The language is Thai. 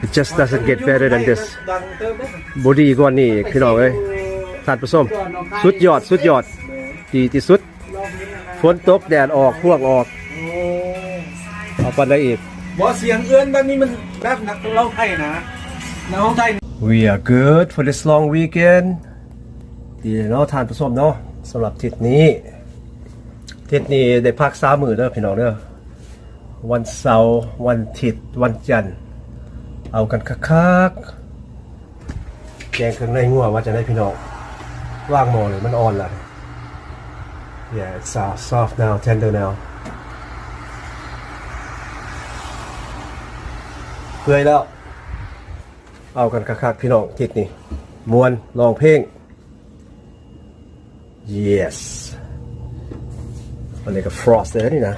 it just doesn't get better than this บดีกว่านี้พี่น้องเอ้ยท่านผู้ชมสุดยอดดีที่สุดฝนตกแดดออกพวกออกเอาไปได้อีกบ่เสียงเอื้อนแบบนี้มันแบบนักเล่าไทยนะนักร้องไทย We are good for this long weekend ดีเนาะท่านผู้ชมเนาะสำหรับทริปนี้ได้พัก3 มื้อเด้อพี่น้องเด้อวันเสาร์วันอาทิตย์วันจันทร์เอากันคักๆแกงเครื่องในงัวว่าจะได้พี่น้องว่างหม้อเลยมันอ่อนละYeah it's soft now tender now เปื่อยแล้วเอากันคักๆพี่น้องทิศนี้มวนลองเพลง Yes มันเลยกับ frost เลยนี่นะ